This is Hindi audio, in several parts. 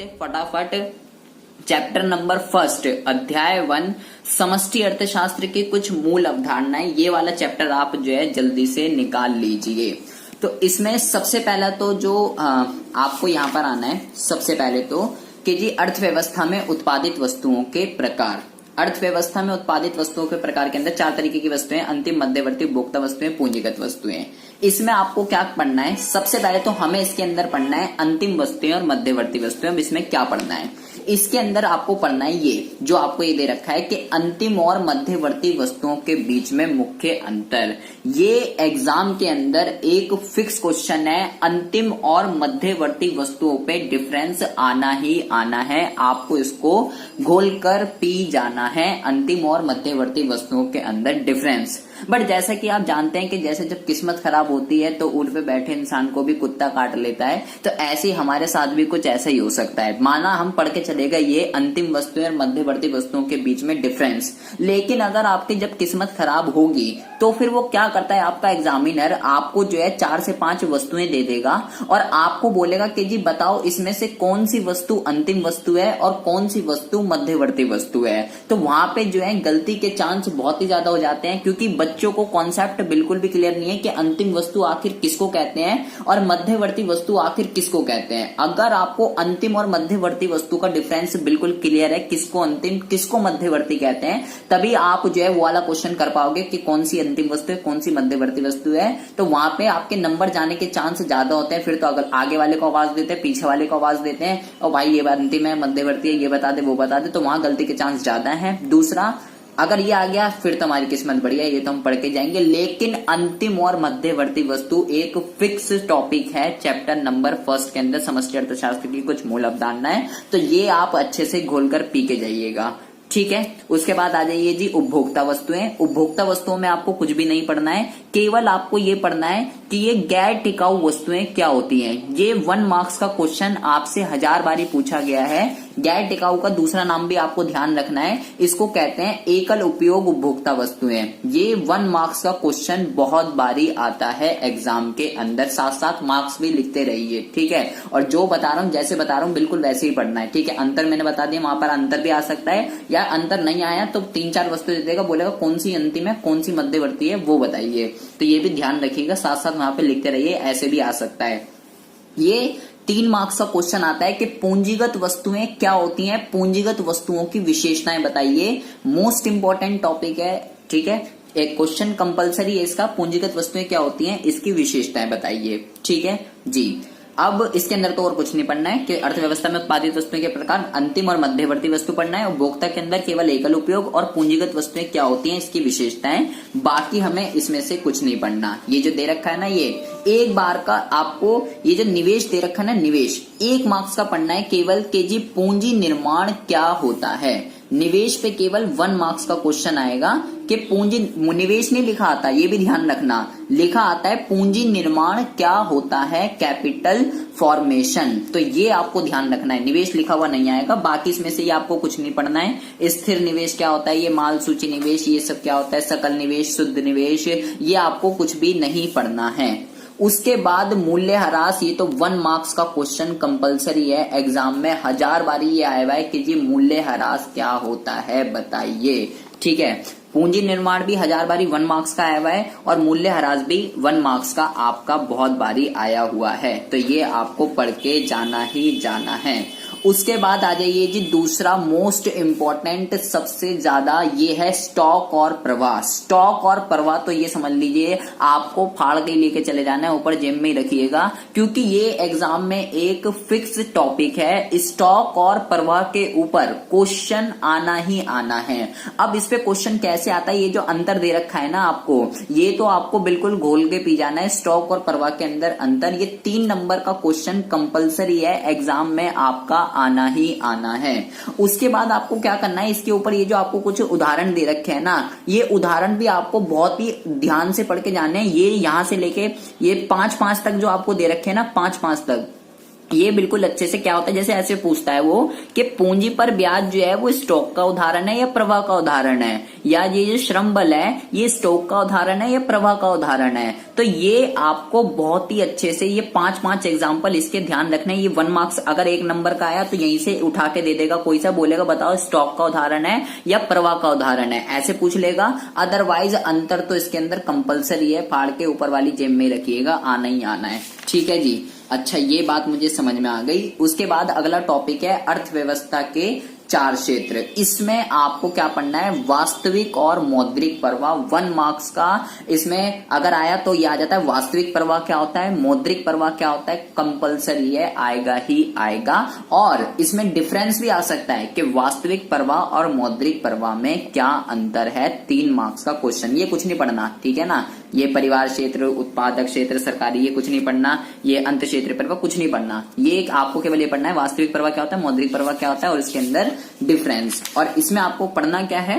से फटाफट चैप्टर नंबर फर्स्ट अध्याय 1 समष्टि अर्थशास्त्र के कुछ मूल अवधारणाएं, ये वाला चैप्टर आप जो है जल्दी से निकाल लीजिए। तो इसमें सबसे पहला तो जो आपको यहाँ पर आना है, सबसे पहले तो कि जी अर्थव्यवस्था में उत्पादित वस्तुओं के प्रकार। अर्थव्यवस्था में उत्पादित वस्तुओं के प्रकार के अंदर 4 तरीके की वस्तुएं, अंतिम, मध्यवर्ती, उपभोक्ता वस्तुएं, पूंजीगत वस्तुएं। इसमें आपको क्या पढ़ना है? सबसे पहले तो हमें इसके अंदर पढ़ना है अंतिम वस्तुएं और मध्यवर्ती वस्तुएं। अब इसमें क्या पढ़ना है? इसके अंदर आपको पढ़ना है ये जो आपको ये दे रखा है कि अंतिम और मध्यवर्ती वस्तुओं के बीच में मुख्य अंतर। ये एग्जाम के अंदर एक फिक्स क्वेश्चन है, अंतिम और मध्यवर्ती वस्तुओं पे डिफरेंस आना ही आना है। आपको इसको घोलकर पी जाना है, अंतिम और मध्यवर्ती वस्तुओं के अंदर डिफरेंस। बट जैसा कि आप जानते हैं कि जैसे जब किस्मत खराब होती है तो ऊंट पे बैठे इंसान को भी कुत्ता काट लेता है, तो ऐसे ही हमारे साथ भी कुछ ऐसा ही हो सकता है। माना हम पढ़ के चलेगा ये अंतिम वस्तुएं और मध्यवर्ती वस्तुओं के बीच में डिफरेंस, लेकिन अगर आपकी जब किस्मत खराब होगी तो फिर वो क्या करता है, आपका एग्जामिनर आपको जो है 4 से 5 वस्तुएं दे देगा और आपको बोलेगा कि जी बताओ इसमें से कौन सी वस्तु अंतिम वस्तु है और कौन सी वस्तु मध्यवर्ती वस्तु है। तो वहां पे जो है गलती के चांस बहुत ही ज्यादा हो जाते हैं, क्योंकि बच्चों को कॉन्सेप्ट बिल्कुल भी क्लियर नहीं है कि अंतिम वस्तु आखिर किसको कहते हैं और मध्यवर्ती वस्तु आखिर किसको कहते हैं। अगर आपको अंतिम और मध्यवर्ती वस्तु का डिफरेंस बिल्कुल क्लियर है, किसको अंतिम किसको मध्यवर्ती कहते हैं, तभी आप जो है वो वाला क्वेश्चन कर पाओगे कि कौन सी अंतिम वस्तु है कौन सी मध्यवर्ती वस्तु है। तो वहां पे आपके नंबर जाने के चांस ज्यादा होते हैं। फिर तो अगर आगे वाले को आवाज देते हैं, पीछे वाले को आवाज देते हैं और भाई ये अंतिम है मध्यवर्ती है, ये बता दे वो बता दे, तो वहां गलती के चांस ज्यादा है। दूसरा, अगर ये आ गया फिर तो हमारी किस्मत बढ़िया है, ये तो हम पढ़ के जाएंगे। लेकिन अंतिम और मध्यवर्ती वस्तु एक फिक्स टॉपिक है चैप्टर नंबर फर्स्ट के अंदर, समष्टि अर्थशास्त्र की कुछ मूल अवधारणाएं, तो ये आप अच्छे से घोलकर पी के जाइएगा, ठीक है। उसके बाद आ जाइए जी उपभोक्ता वस्तुएं। उपभोक्ता वस्तुओं में आपको कुछ भी नहीं पढ़ना है, केवल आपको ये पढ़ना है कि ये गैर टिकाऊ वस्तुएं क्या होती हैं। ये 1 मार्क्स का क्वेश्चन आपसे 1000 बारी पूछा गया है। गैर टिकाऊ का दूसरा नाम भी आपको ध्यान रखना है, इसको कहते हैं एकल उपयोग उपभोक्ता वस्तुएं। ये 1 मार्क्स का क्वेश्चन बहुत बारी आता है एग्जाम के अंदर, साथ साथ मार्क्स भी लिखते रहिए, ठीक है। और जो बता रहा हूं जैसे बता रहा हूं बिल्कुल वैसे ही पढ़ना है, ठीक है। अंतर मैंने बता दिया, वहां पर अंतर भी आ सकता है, या अंतर नहीं आया तो 3-4 वस्तु दे देगा, बोलेगा कौन सी अंतिम है कौन सी मध्यवर्ती है वो बताइए। तो ये भी ध्यान रखिएगा, साथ साथ वहां पे लिखते रहिए, ऐसे भी आ सकता है। ये 3 मार्क्स का क्वेश्चन आता है कि पूंजीगत वस्तुएं क्या होती हैं, पूंजीगत वस्तुओं की विशेषताएं बताइए। मोस्ट इंपॉर्टेंट टॉपिक है, ठीक है। एक क्वेश्चन कंपलसरी है इसका, पूंजीगत वस्तुएं क्या होती हैं इसकी विशेषताएं बताइए, ठीक है जी। अब इसके अंदर तो और कुछ नहीं पढ़ना है कि अर्थव्यवस्था में उत्पादित वस्तुओं के प्रकार, अंतिम और मध्यवर्ती वस्तु पढ़ना है, उपभोक्ता के अंदर केवल एकल उपयोग और पूंजीगत वस्तुएं क्या होती हैं इसकी विशेषताएं। बाकी हमें इसमें से कुछ नहीं पढ़ना। ये जो दे रखा है ना, ये एक बार का आपको ये जो निवेश दे रखा है ना, निवेश 1 मार्क्स का पढ़ना है केवल कि जी पूंजी निर्माण क्या होता है। निवेश पे केवल 1 मार्क्स का क्वेश्चन आएगा कि पूंजी, निवेश नहीं लिखा आता, ये भी ध्यान रखना, लिखा आता है पूंजी निर्माण क्या होता है, कैपिटल फॉर्मेशन। तो ये आपको ध्यान रखना है, निवेश लिखा हुआ नहीं आएगा। बाकी इसमें से ये आपको कुछ नहीं पढ़ना है। स्थिर निवेश क्या होता है, ये माल सूची निवेश, ये सब क्या होता है, सकल निवेश, शुद्ध निवेश, ये आपको कुछ भी नहीं पढ़ना है। उसके बाद मूल्यह्रास, ये तो 1 मार्क्स का क्वेश्चन कंपलसरी है एग्जाम में, 1000 बारी ये आया हुआ है कि जी मूल्यह्रास क्या होता है बताइए, ठीक है। पूंजी निर्माण भी 1000 बारी 1 मार्क्स का आया हुआ है और मूल्यह्रास भी 1 मार्क्स का आपका बहुत बारी आया हुआ है। तो ये आपको पढ़ के जाना ही जाना है। उसके बाद आ जाइए जी दूसरा मोस्ट इंपॉर्टेंट, सबसे ज्यादा ये है स्टॉक और प्रवाह। स्टॉक और प्रवाह तो ये समझ लीजिए आपको फाड़ के लेके चले जाना है, ऊपर जेब में ही रखिएगा, क्योंकि ये एग्जाम में एक फिक्स टॉपिक है। स्टॉक और प्रवाह के ऊपर क्वेश्चन आना ही आना है। अब इस पे क्वेश्चन कैसे आता है, ये जो अंतर दे रखा है ना आपको, ये तो आपको बिल्कुल घोल के पी जाना है। स्टॉक और प्रवाह के अंदर अंतर, ये 3 नंबर का क्वेश्चन कंपलसरी है एग्जाम में, आपका आना ही आना है। उसके बाद आपको क्या करना है, इसके ऊपर ये जो आपको कुछ उदाहरण दे रखे हैं ना, ये उदाहरण भी आपको बहुत ही ध्यान से पढ़ के जाने हैं। ये यहां से लेके ये 5-5 तक जो आपको दे रखे हैं ना, 5-5 तक, ये बिल्कुल अच्छे से क्या होता है, जैसे ऐसे पूछता है वो कि पूंजी पर ब्याज जो है वो स्टॉक का उदाहरण है या प्रवाह का उदाहरण है, या ये जो श्रम बल है ये स्टॉक का उदाहरण है या प्रवाह का उदाहरण है। तो ये आपको बहुत ही अच्छे से ये 5 एग्जाम्पल इसके ध्यान रखने। ये 1 मार्क्स अगर 1 नंबर का आया तो यहीं से उठा के दे देगा, कोई सा बोलेगा बताओ स्टॉक का उदाहरण है या प्रवाह का उदाहरण है, ऐसे पूछ लेगा। अदरवाइज अंतर तो इसके अंदर कंपलसरी है, फाड़ के ऊपर वाली जेब में रखिएगा, आना ही आना है। ठीक है जी, अच्छा ये बात मुझे समझ में आ गई। उसके बाद अगला टॉपिक है अर्थव्यवस्था के 4 क्षेत्र। इसमें आपको क्या पढ़ना है, वास्तविक और मौद्रिक प्रवाह। 1 मार्क्स का इसमें अगर आया तो ये आ जाता है वास्तविक प्रवाह क्या होता है, मौद्रिक प्रवाह क्या होता है, कंपलसरी है, आएगा ही आएगा। और इसमें डिफरेंस भी आ सकता है कि वास्तविक प्रवाह और मौद्रिक प्रवाह में क्या अंतर है। 3 मार्क्स का क्वेश्चन, ये कुछ नहीं पढ़ना, ठीक है ना। ये परिवार क्षेत्र, उत्पादक क्षेत्र, सरकारी, ये कुछ नहीं पढ़ना। ये अंत क्षेत्र प्रवाह कुछ नहीं पढ़ना। ये आपको केवल ये पढ़ना है वास्तविक प्रवाह क्या होता है, मौद्रिक प्रवाह क्या होता है और इसके अंदर डिफरेंस। और इसमें आपको पढ़ना क्या है,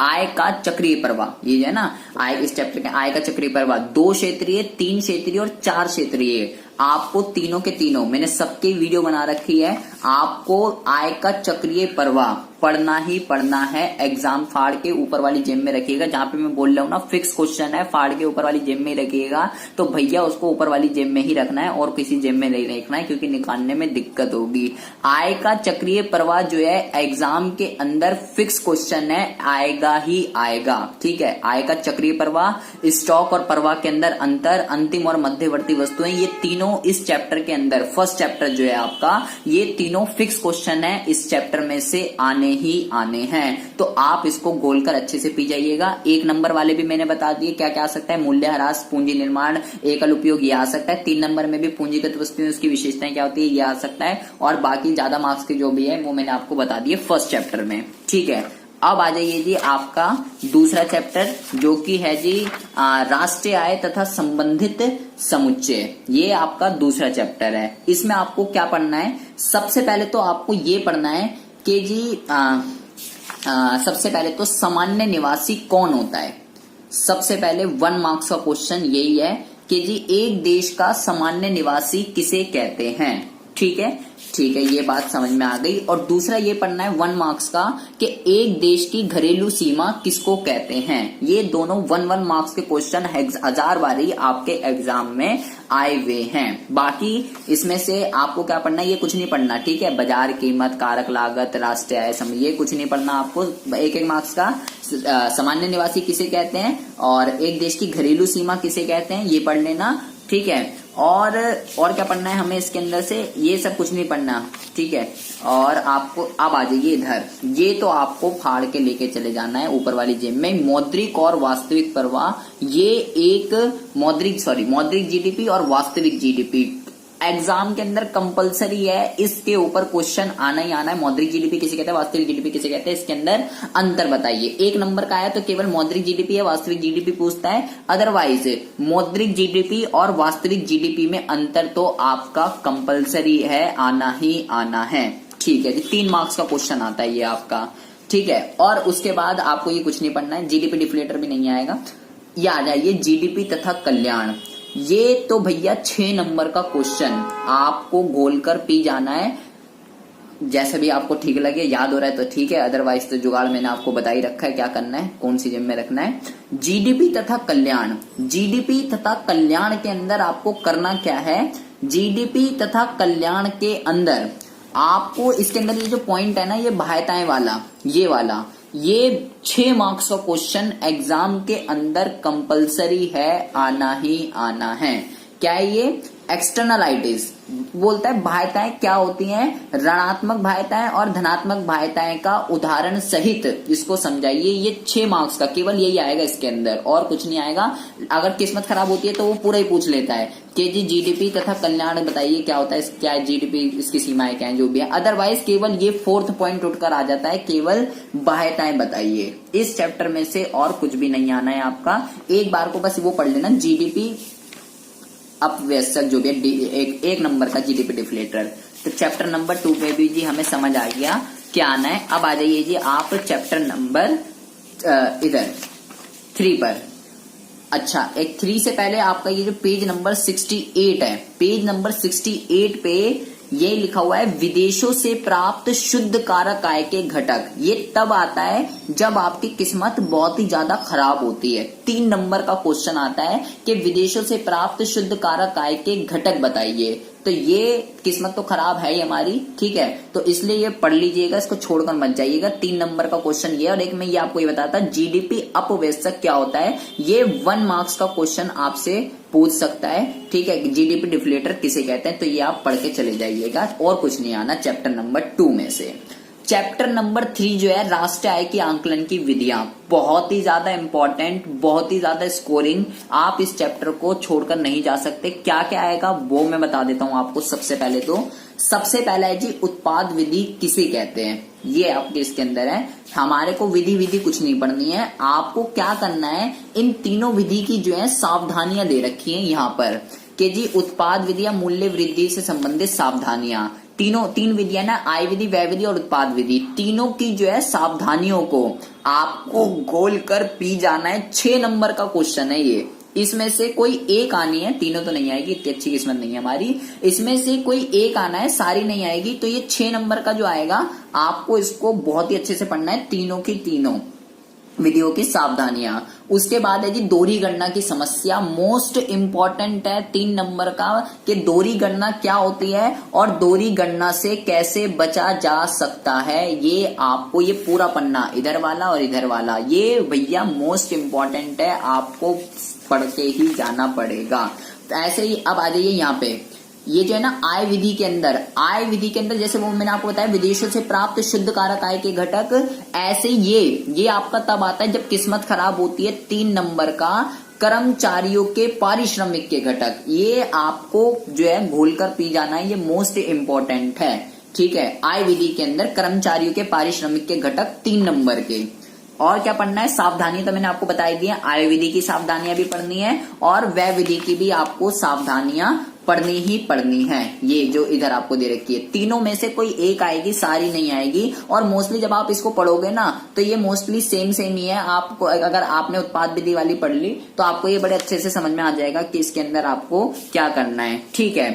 आय का चक्रीय प्रवाह। ये है ना आय, इस चैप्टर के आय का चक्रीय प्रवाह 2 क्षेत्रीय, 3 क्षेत्रीय और 4 क्षेत्रीय। आपको तीनों के तीनों मैंने सबकी वीडियो बना रखी है। आपको आय का चक्रीय प्रवाह पढ़ना ही पढ़ना है। एग्जाम फाड़ के ऊपर वाली जेब में रखिएगा, जहां पे मैं बोल रहा हूं ना फिक्स क्वेश्चन है, फाड़ के ऊपर वाली जेब में ही रखिएगा। तो भैया उसको ऊपर वाली जेब में ही रखना है और किसी जेब में नहीं रखना है, क्योंकि निकालने में दिक्कत होगी। आय का चक्रीय प्रवाह जो है एग्जाम के अंदर फिक्स क्वेश्चन है, आएगा ही आएगा। ठीक है, आय का चक्रीय प्रवाह, स्टॉक और प्रवाह के अंदर अंतर, अंतिम और मध्यवर्ती वस्तुएं, ये तीनों इस चैप्टर के अंदर, फर्स्ट चैप्टर जो है आपका, ये तीनों फिक्स क्वेश्चन है, इस चैप्टर में से आने ही आने हैं। तो आप इसको गोलकर अच्छे से पी जाइएगा। 1 नंबर वाले भी मैंने बता दिए क्या क्या आ सकता है, मूल्यह्रास, पूंजी निर्माण, एकल उपयोग, ये आ सकता है। 3 नंबर में भी पूंजीगत वस्तुएं, उसकी विशेषताएं क्या होती है, ये आ सकता है। और बाकी ज्यादा मार्क्स के जो भी है वो मैंने आपको बता दिए फर्स्ट चैप्टर में। ठीक है, अब आ जाइए जी आपका दूसरा चैप्टर, जो कि है जी राष्ट्रीय आय तथा संबंधित समुच्चय। ये आपका दूसरा चैप्टर है। इसमें आपको क्या पढ़ना है, सबसे पहले तो आपको ये पढ़ना है कि जी सबसे पहले तो सामान्य निवासी कौन होता है। सबसे पहले 1 मार्क्स का क्वेश्चन यही है कि जी एक देश का सामान्य निवासी किसे कहते हैं। ठीक है, ठीक है, ये बात समझ में आ गई। और दूसरा ये पढ़ना है 1 मार्क्स का कि एक देश की घरेलू सीमा किसको कहते हैं। ये दोनों 1 मार्क्स के क्वेश्चन 1000 बारी आपके एग्जाम में आए हुए हैं। बाकी इसमें से आपको क्या पढ़ना है, ये कुछ नहीं पढ़ना। ठीक है, बाजार कीमत, कारक लागत, राष्ट्रीय आय, ये कुछ नहीं पढ़ना आपको। 1 मार्क्स का सामान्य निवासी किसे कहते हैं और एक देश की घरेलू सीमा किसे कहते हैं, ये पढ़ लेना। ठीक है, और क्या पढ़ना है हमें इसके अंदर से, ये सब कुछ नहीं पढ़ना। ठीक है, और आपको अब आ जाइए इधर, ये तो आपको फाड़ के लेके चले जाना है ऊपर वाली जेब में। मौद्रिक और वास्तविक प्रवाह, ये एक मौद्रिक जीडीपी और वास्तविक जीडीपी एग्जाम के अंदर कंपलसरी है। इसके ऊपर क्वेश्चन आना ही आना है। मौद्रिक जीडीपी किसे कहते हैं, वास्तविक जीडीपी किसे कहते हैं, इसके अंदर अंतर बताइए। 1 नंबर का आया तो केवल मौद्रिक जीडीपी या वास्तविक जीडीपी पूछता है। अदरवाइज मौद्रिक जीडीपी और वास्तविक जीडीपी में अंतर तो आपका कंपलसरी है, आना ही आना है। ठीक है जी, 3 मार्क्स का क्वेश्चन आता है ये आपका। ठीक है, और उसके बाद आपको ये कुछ नहीं पढ़ना है, जीडीपी डिफ्लेटर भी नहीं आएगा। ये आ जाइए जीडीपी तथा कल्याण। ये तो भैया 6 नंबर का क्वेश्चन आपको गोलकर पी जाना है। जैसे भी आपको ठीक लगे, याद हो रहा है तो ठीक है, अदरवाइज तो जुगाड़ मैंने आपको बता ही रखा है क्या करना है, कौन सी जेब में रखना है। जीडीपी तथा कल्याण, जीडीपी तथा कल्याण के अंदर आपको करना क्या है, जीडीपी तथा कल्याण के अंदर आपको इसके अंदर ये जो पॉइंट है ना, ये बाह्यताएं वाला, ये वाला, ये 6 मार्क्स का क्वेश्चन एग्जाम के अंदर कंपलसरी है, आना ही आना है। क्या है ये, एक्सटर्नलाइटीज बोलता है, बाह्यताएं क्या होती हैं, ऋणात्मक बाह्यताएं और धनात्मक बाह्यताएं का उदाहरण सहित इसको समझाइए। ये 6 मार्क्स का केवल यही आएगा इसके अंदर, और कुछ नहीं आएगा। अगर किस्मत खराब होती है तो वो पूरा ही पूछ लेता है कि जी जीडीपी तथा कल्याण बताइए क्या होता है, क्या है जीडीपी, इसकी सीमाएं क्या है, जो भी है। अदरवाइज केवल ये 4th पॉइंट उठकर आ जाता है, केवल बाह्यताएं बताइए। इस चैप्टर में से और कुछ भी नहीं आना है आपका। एक बार को बस वो पढ़ लेना, जीडीपी अपव्यस्क जो भी है, एक नंबर का जीडीपी डिफ्लेटर। तो चैप्टर नंबर 2 पे भी जी हमें समझ आ गया क्या आना है। अब आ जाइए जी आप चैप्टर नंबर इधर 3 पर। अच्छा, एक 3 से पहले आपका ये जो पेज नंबर 68 है, पेज नंबर 68 पे ये लिखा हुआ है विदेशों से प्राप्त शुद्ध कारक आय के घटक। ये तब आता है जब आपकी किस्मत बहुत ही ज्यादा खराब होती है। 3 नंबर का क्वेश्चन आता है कि विदेशों से प्राप्त शुद्ध कारक आय के घटक बताइए। तो ये किस्मत तो खराब है ही हमारी, ठीक है, तो इसलिए ये पढ़ लीजिएगा, इसको छोड़कर मत जाइएगा। 3 नंबर का क्वेश्चन ये, और एक में ये आपको ये बताता जीडीपी अपव्यस्तक क्या होता है, ये 1 मार्क्स का क्वेश्चन आपसे पूछ सकता है, ठीक है। जीडीपी डिफ्लेटर किसे कहते हैं, तो ये आप पढ़ के चले जाइएगा, और कुछ नहीं आना चैप्टर नंबर 2 में से। चैप्टर नंबर 3 जो है राष्ट्रीय आय की आंकलन की विधियां, बहुत ही ज्यादा इंपॉर्टेंट, बहुत ही ज्यादा स्कोरिंग, आप इस चैप्टर को छोड़कर नहीं जा सकते। क्या क्या आएगा वो मैं बता देता हूं आपको। सबसे पहला है जी उत्पाद विधि किसे कहते हैं, ये आपके इसके अंदर है। हमारे को विधि कुछ नहीं पढ़नी है, आपको क्या करना है, इन तीनों विधि की जो है सावधानियां दे रखी है यहाँ पर कि जी उत्पाद विधि या मूल्य वृद्धि से संबंधित सावधानियां, तीन विधियां ना, आय विधि, व्यय विधि और उत्पाद विधि, तीनों की जो है सावधानियों को आपको गोल कर पी जाना है। 6 नंबर का क्वेश्चन है ये, इसमें से कोई एक आनी है, तीनों तो नहीं आएगी, इतनी अच्छी किस्मत नहीं है हमारी, इसमें से कोई एक आना है, सारी नहीं आएगी। तो ये 6 नंबर का जो आएगा आपको इसको बहुत ही अच्छे से पढ़ना है, तीनों की तीनों विधियों की सावधानियां। उसके बाद है जी दोहरी गणना की समस्या, मोस्ट इंपॉर्टेंट है 3 नंबर का, कि दोहरी गणना क्या होती है और दोहरी गणना से कैसे बचा जा सकता है। ये आपको ये पूरा पन्ना, इधर वाला और इधर वाला, ये भैया मोस्ट इंपॉर्टेंट है, आपको पढ़ के ही जाना पड़ेगा। ऐसे ही अब आ जाइए यहाँ पे, ये जो है ना आय विधि के अंदर जैसे वो मैंने आपको बताया विदेशों से प्राप्त शुद्ध कारक आय के घटक, ऐसे ये आपका तब आता है जब किस्मत खराब होती है। 3 नंबर का कर्मचारियों के पारिश्रमिक के घटक, ये आपको जो है घोल कर पी जाना है, ये मोस्ट इंपॉर्टेंट है, ठीक है। आय विधि के अंदर कर्मचारियों के पारिश्रमिक के घटक 3 नंबर के। और क्या पढ़ना है, सावधानी तो मैंने आपको बताई दी है, आय विधि की सावधानियां भी पढ़नी है और व्यय विधि की भी आपको सावधानियां पढ़नी ही पढ़नी है। ये जो इधर आपको दे रखी है, तीनों में से कोई एक आएगी, सारी नहीं आएगी। और मोस्टली जब आप इसको पढ़ोगे ना तो ये मोस्टली सेम ही है। आपको अगर आपने उत्पाद विधि वाली पढ़ ली तो आपको ये बड़े अच्छे से समझ में आ जाएगा कि इसके अंदर आपको क्या करना है, ठीक है।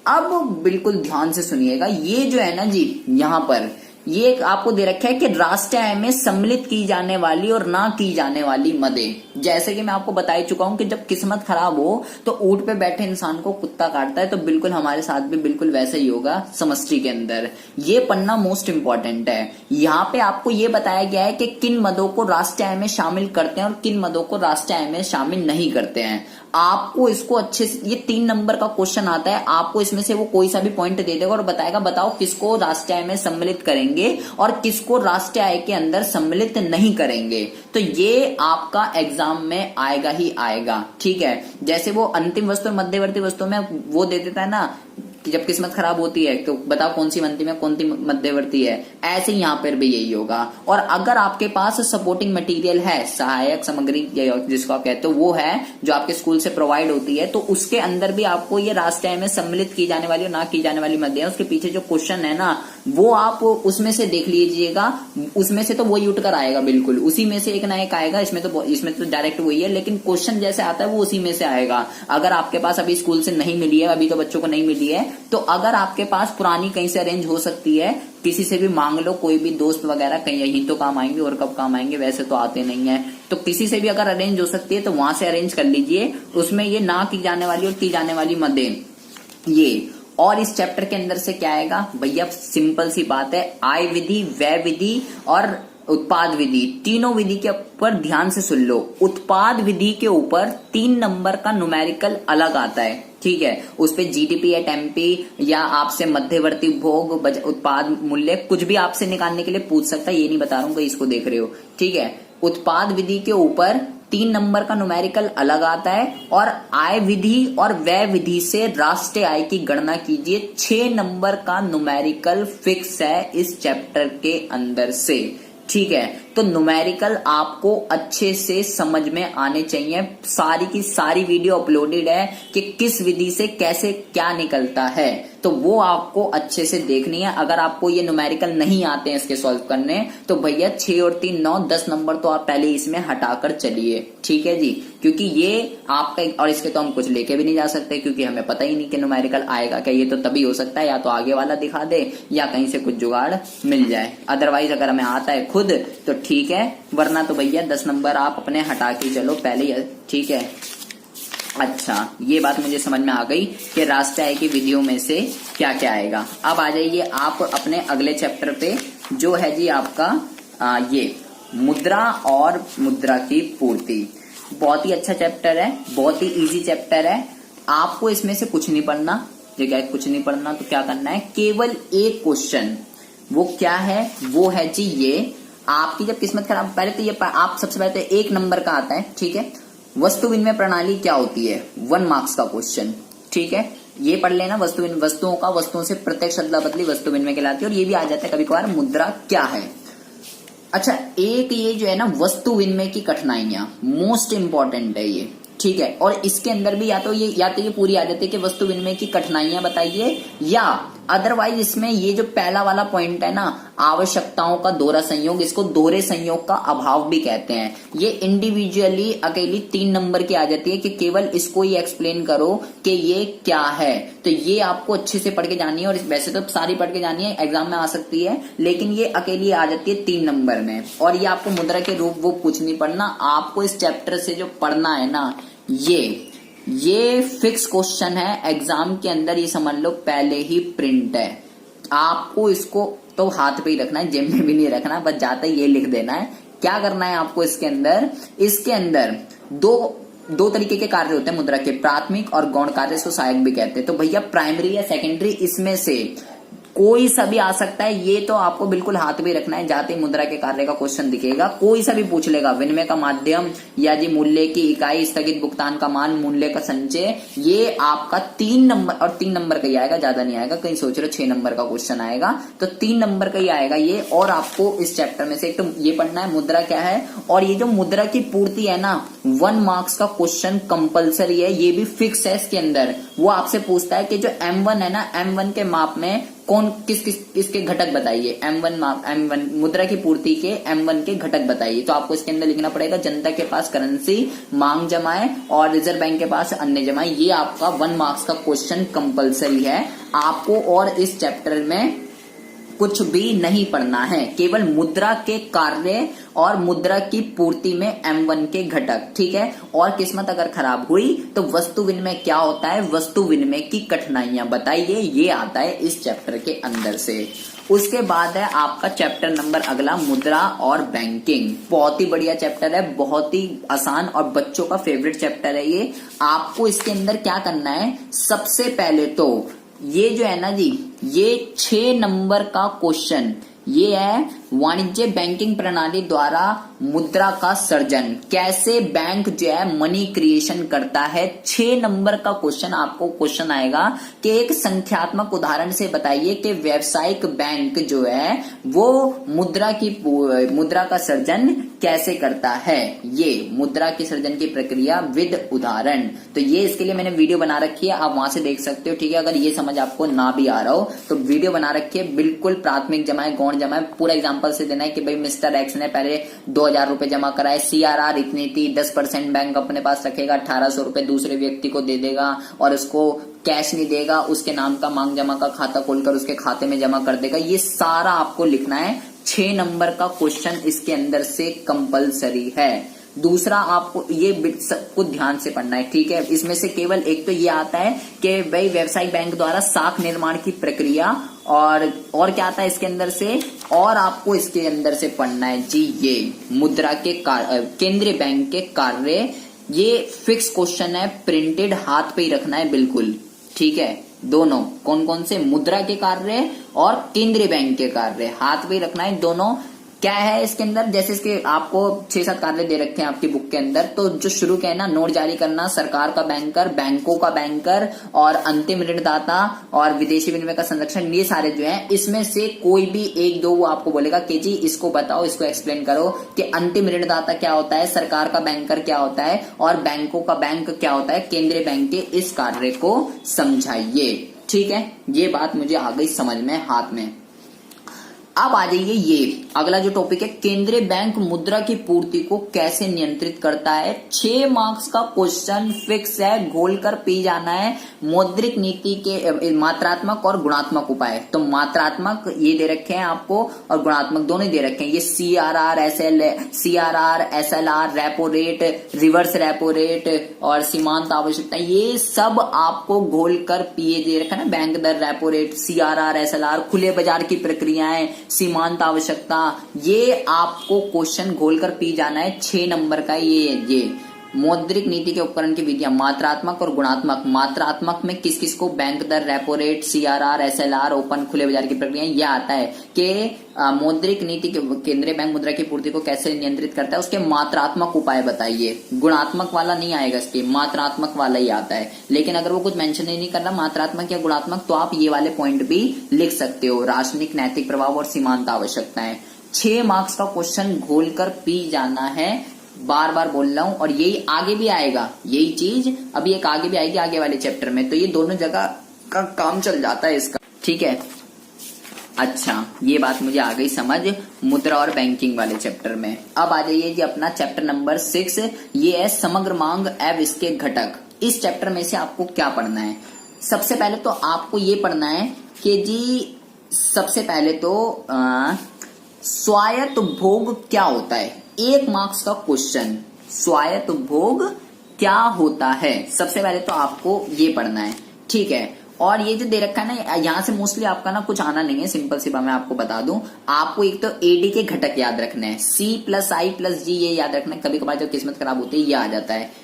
अब बिल्कुल ध्यान से सुनिएगा, ये जो है ना जी यहाँ पर ये आपको दे रखा है कि राष्ट्रीय आय में सम्मिलित की जाने वाली और ना की जाने वाली मदें। जैसे कि मैं आपको बता ही चुका हूं कि जब किस्मत खराब हो तो ऊंट पे बैठे इंसान को कुत्ता काटता है, तो बिल्कुल हमारे साथ भी बिल्कुल वैसा ही होगा समष्टि के अंदर। ये पढ़ना मोस्ट इंपॉर्टेंट है। यहाँ पे आपको ये बताया गया है कि किन मदों को राष्ट्रीय आय में शामिल करते हैं और किन मदों को राष्ट्रीय आय में शामिल नहीं करते हैं। आपको इसको अच्छे से, ये 3 नंबर का क्वेश्चन आता है, आपको इसमें से वो कोई सा भी पॉइंट दे देगा और बताएगा बताओ किसको राष्ट्रीय आय में सम्मिलित करेंगे और किसको राष्ट्रीय आय के अंदर सम्मिलित नहीं करेंगे। तो ये आपका एग्जाम में आएगा ही आएगा, ठीक है। जैसे वो अंतिम वस्तु और मध्यवर्ती वस्तु में वो दे देता है ना कि जब किस्मत खराब होती है तो बताओ कौन सी अंतिम है कौन सी मध्यवर्ती है, ऐसे यहाँ पर भी यही होगा। और अगर आपके पास सपोर्टिंग मटेरियल है, सहायक सामग्री जिसको आप कहते हो, वो है जो आपके स्कूल से प्रोवाइड होती है, तो उसके अंदर भी आपको ये राष्ट्रीय आय में सम्मिलित की जाने वाली और ना की जाने वाली मध्य, उसके पीछे जो क्वेश्चन है ना वो आप उसमें से देख लीजिएगा, उसमें से तो वही उठकर आएगा, बिल्कुल उसी में से एक ना एक आएगा। इसमें तो डायरेक्ट वही है, लेकिन क्वेश्चन जैसे आता है वो उसी में से आएगा। अगर आपके पास अभी स्कूल से नहीं मिली है, अभी तो बच्चों को नहीं मिली है, तो अगर आपके पास पुरानी कहीं से अरेंज हो सकती है, किसी से भी मांग लो, कोई भी दोस्त वगैरह, कहीं यही तो काम आएंगे और कब काम आएंगे, वैसे तो आते नहीं है, तो किसी से भी अगर अरेंज हो सकती है तो वहां से अरेंज कर लीजिए। उसमें ये ना की जाने वाली और की जाने वाली मदें ये। और इस चैप्टर के अंदर से क्या आएगा भैया, सिंपल सी बात है, आय विधि, व्यय विधि और उत्पाद विधि, तीनों विधि के ऊपर ध्यान से सुन लो। उत्पाद विधि के ऊपर 3 नंबर का न्यूमेरिकल अलग आता है, ठीक है। उस पे जीडीपी एट एमपी या आपसे मध्यवर्ती उपभोग उत्पाद मूल्य कुछ भी आपसे निकालने के लिए पूछ सकता है, ये नहीं बता रहा हूं कि इसको देख रहे हो, ठीक है। उत्पाद विधि के ऊपर 3 नंबर का न्यूमेरिकल अलग आता है और आय विधि और व्यय विधि से राष्ट्रीय आय की गणना कीजिए। 6 नंबर का न्यूमेरिकल फिक्स है इस चैप्टर के अंदर से, ठीक है। तो न्यूमेरिकल आपको अच्छे से समझ में आने चाहिए। सारी की सारी वीडियो अपलोडेड है कि किस विधि से कैसे क्या निकलता है। तो वो आपको अच्छे से देखनी है। अगर आपको ये न्यूमेरिकल नहीं आते हैं इसके सॉल्व करने, तो भैया 6 और 3 9 10 नंबर तो आप पहले इसमें हटाकर चलिए, ठीक है जी। क्योंकि ये आपका, और इसके तो हम कुछ लेके भी नहीं जा सकते क्योंकि हमें पता ही नहीं कि न्यूमेरिकल आएगा क्या। ये तो तभी हो सकता है या तो आगे वाला दिखा दे या कहीं से कुछ जुगाड़ मिल जाए। अदरवाइज अगर हमें आता है खुद तो ठीक है, वरना तो भैया 10 नंबर आप अपने हटा के चलो पहले, ठीक है। अच्छा, ये बात मुझे समझ में आ गई कि रास्ते आय की विधियों में से क्या क्या आएगा। अब आ जाइए आप अपने अगले चैप्टर पे, जो है जी आपका ये मुद्रा और मुद्रा की पूर्ति। बहुत ही अच्छा चैप्टर है, बहुत ही इजी चैप्टर है। आपको इसमें से कुछ नहीं पढ़ना, जो क्या कुछ नहीं पढ़ना, तो क्या करना है, केवल एक क्वेश्चन, वो क्या है, वो है जी ये आपकी जब किस्मत खराब, पहले तो ये आप सबसे पहले तो 1 नंबर का आता है, ठीक है। वस्तु विनिमय प्रणाली क्या होती है, 1 मार्क्स का क्वेश्चन, ठीक है। ये पढ़ लेना, वस्तुओं का वस्तुओं से प्रत्यक्ष अदला बदली वस्तु विनिमय कहलाती है। और ये भी आ जाता है कभी कभार, मुद्रा क्या है। अच्छा, एक ये जो है ना वस्तु विनिमय की कठिनाइयां, मोस्ट इंपॉर्टेंट है ये, ठीक है। और इसके अंदर भी या तो ये पूरी आ जाती है कि वस्तु विनिमय की कठिनाइयां बताइए, या अदरवाइज इसमें ये जो पहला वाला पॉइंट है ना, आवश्यकताओं का दोहरा संयोग, इसको दोहरे संयोग का अभाव भी कहते हैं। ये इंडिविजुअली अकेली 3 नंबर की आ जाती है कि केवल इसको ही एक्सप्लेन करो कि ये क्या है। तो ये आपको अच्छे से पढ़ के जानी है, और वैसे तो सारी पढ़ के जानी है, एग्जाम में आ सकती है, लेकिन ये अकेली आ जाती है 3 नंबर में। और ये आपको मुद्रा के रूप वो कुछ नहीं पढ़ना, आपको इस चैप्टर से जो पढ़ना है ना, ये फिक्स क्वेश्चन है एग्जाम के अंदर, ये समझ लो पहले ही प्रिंट है। आपको इसको तो हाथ पे ही रखना है, जेब में भी नहीं रखना, बस जाते ही ये लिख देना है। क्या करना है आपको इसके अंदर दो तरीके के कार्य होते हैं मुद्रा के, प्राथमिक और गौण कार्य, इसको सहायक भी कहते हैं। तो भैया प्राइमरी या सेकेंडरी, इसमें से कोई सा भी आ सकता है, ये तो आपको बिल्कुल हाथ में रखना है। जाते ही मुद्रा के कार्य का क्वेश्चन दिखेगा, कोई सा भी पूछ लेगा, विनिमय का माध्यम या जी मूल्य की इकाई, स्थगित भुगतान का मान, मूल्य का संचय, ये आपका 3 नंबर, और 3 नंबर का ही आएगा, ज्यादा नहीं आएगा। कहीं सोच रहे 6 नंबर का क्वेश्चन आएगा, तो 3 नंबर का ही आएगा ये। और आपको इस चैप्टर में से एक तो ये पढ़ना है मुद्रा क्या है, और ये जो मुद्रा की पूर्ति है ना, 1 मार्क्स का क्वेश्चन कंपलसरी है, ये भी फिक्स है इसके अंदर। वो आपसे पूछता है कि जो M1 है ना, M1 के माप में कौन किसके घटक बताइए, M1 मुद्रा की पूर्ति के M1 के घटक बताइए। तो आपको इसके अंदर लिखना पड़ेगा, जनता के पास करेंसी मांग जमाए और रिजर्व बैंक के पास अन्य जमाए। ये आपका 1 मार्क्स का क्वेश्चन कंपलसरी है आपको। और इस चैप्टर में कुछ भी नहीं पढ़ना है, केवल मुद्रा के कार्य और मुद्रा की पूर्ति में M1 के घटक, ठीक है। और किस्मत अगर खराब हुई तो वस्तु विनिमय क्या होता है, वस्तु विनिमय की कठिनाइयां बताइए, ये आता है इस चैप्टर के अंदर से। उसके बाद है आपका चैप्टर नंबर अगला, मुद्रा और बैंकिंग। बहुत ही बढ़िया चैप्टर है, बहुत ही आसान और बच्चों का फेवरेट चैप्टर है ये। आपको इसके अंदर क्या करना है, सबसे पहले तो ये जो है ना जी, ये 6 नंबर का क्वेश्चन, ये है वाणिज्य बैंकिंग प्रणाली द्वारा मुद्रा का सृजन, कैसे बैंक जो है मनी क्रिएशन करता है। 6 नंबर का क्वेश्चन आपको क्वेश्चन आएगा कि एक संख्यात्मक उदाहरण से बताइए कि व्यावसायिक बैंक जो है वो मुद्रा का सृजन कैसे करता है। ये मुद्रा के सृजन की प्रक्रिया विद उदाहरण, तो ये इसके लिए मैंने वीडियो बना रखी है, आप वहां से देख सकते हो, ठीक है। अगर ये समझ आपको ना भी आ रहा हो तो वीडियो बना रखी है, बिल्कुल प्राथमिक जमाए गौण जमाए पूरा एग्जाम्पल से देना है कि भाई मिस्टर एक्स ने पहले 2000 रुपए जमा कराए, CRR इतनी थी, 10% बैंक अपने पास रखेगा, 1800 रुपए दूसरे व्यक्ति को दे देगा और उसको कैश नहीं देगा, उसके नाम का मांग जमा का खाता खोलकर उसके खाते में जमा कर देगा। ये सारा आपको लिखना है, 6 नंबर का क्वेश्चन इसके अंदर से कंपलसरी है। दूसरा आपको ये सब कुछ ध्यान से पढ़ना है, ठीक है। इसमें से केवल एक तो ये आता है कि भाई व्यावसायिक बैंक द्वारा साख निर्माण की प्रक्रिया, और क्या आता है इसके अंदर से, और आपको इसके अंदर से पढ़ना है जी ये मुद्रा के केंद्रीय बैंक के कार्य। ये फिक्स क्वेश्चन है, प्रिंटेड हाथ पे ही रखना है बिल्कुल, ठीक है। दोनों कौन कौन से, मुद्रा के कार्य और केंद्रीय बैंक के कार्य, हाथ पे ही रखना है दोनों। क्या है इसके अंदर, जैसे इसके आपको 6-7 कार्य दे रखे हैं आपकी बुक के अंदर, तो जो शुरू के है ना, नोट जारी करना, सरकार का बैंकर, बैंकों का बैंकर और अंतिम ऋणदाता और विदेशी विनिमय का संरक्षण, ये सारे जो हैं, इसमें से कोई भी 1-2 वो आपको बोलेगा कि जी इसको बताओ, इसको एक्सप्लेन करो कि अंतिम ऋणदाता क्या होता है, सरकार का बैंकर क्या होता है और बैंकों का बैंक क्या होता है, केंद्रीय बैंक के इस कार्य को समझाइए, ठीक है, ये बात मुझे आ गई समझ में, हाथ में। अब आ जाइए ये अगला जो टॉपिक है, केंद्रीय बैंक मुद्रा की पूर्ति को कैसे नियंत्रित करता है। 6 मार्क्स का क्वेश्चन फिक्स है, घोल कर पी जाना है। मौद्रिक नीति के मात्रात्मक और गुणात्मक उपाय, तो मात्रात्मक ये दे रखे हैं आपको और गुणात्मक दोनों दे रखे हैं। ये CRR SLR repo rate, reverse repo rate और सीमांत आवश्यकता, ये सब आपको घोल कर पिए दे रखा है ना। बैंक दर, रेपो रेट, CRR SLR, खुले बाजार की प्रक्रियाएं, सीमांत आवश्यकता, ये आपको क्वेश्चन घोल कर पी जाना है। 6 नंबर का ये मौद्रिक नीति के उपकरण की विधियां, मात्रात्मक और गुणात्मक। मात्रात्मक में किस किस को, बैंक दर, repo rate, CRR SLR, open खुले बाजार की प्रक्रिया, यह आता है कि मौद्रिक नीति के केंद्रीय बैंक मुद्रा की पूर्ति को कैसे नियंत्रित करता है, उसके मात्रात्मक उपाय बताइए। गुणात्मक वाला नहीं आएगा, इसके मात्रात्मक वाला ही आता है। लेकिन अगर वो कुछ मेंशन ही नहीं करना मात्रात्मक या गुणात्मक, तो आप ये वाले पॉइंट भी लिख सकते हो, राशनिक, नैतिक प्रभाव और सीमांत आवश्यकताएं। 6 मार्क्स का क्वेश्चन घोल कर पी जाना है, बार बार बोल रहा हूं। और यही आगे भी आएगा, यही चीज अभी एक आगे भी आएगी आगे वाले चैप्टर में, तो ये दोनों जगह का काम चल जाता है इसका, ठीक है। अच्छा, ये बात मुझे आ गई समझ मुद्रा और बैंकिंग वाले चैप्टर में। अब आ जाइए जी अपना चैप्टर नंबर 6, ये है समग्र मांग एवं इसके घटक। इस चैप्टर में से आपको क्या पढ़ना है? सबसे पहले तो आपको ये पढ़ना है कि जी सबसे पहले तो स्वायत्त उपभोग क्या होता है। 1 मार्क्स का क्वेश्चन, स्वायत्त उपभोग क्या होता है, सबसे पहले तो आपको ये पढ़ना है, ठीक है। और ये जो दे रखा है ना, यहाँ से मोस्टली आपका ना कुछ आना नहीं है, सिंपल सी बात मैं आपको बता दूं। आपको एक तो एडी के घटक याद रखने हैं, C+I+G ये याद रखना है, कभी कभार जब किस्मत खराब होती है ये आ जाता है।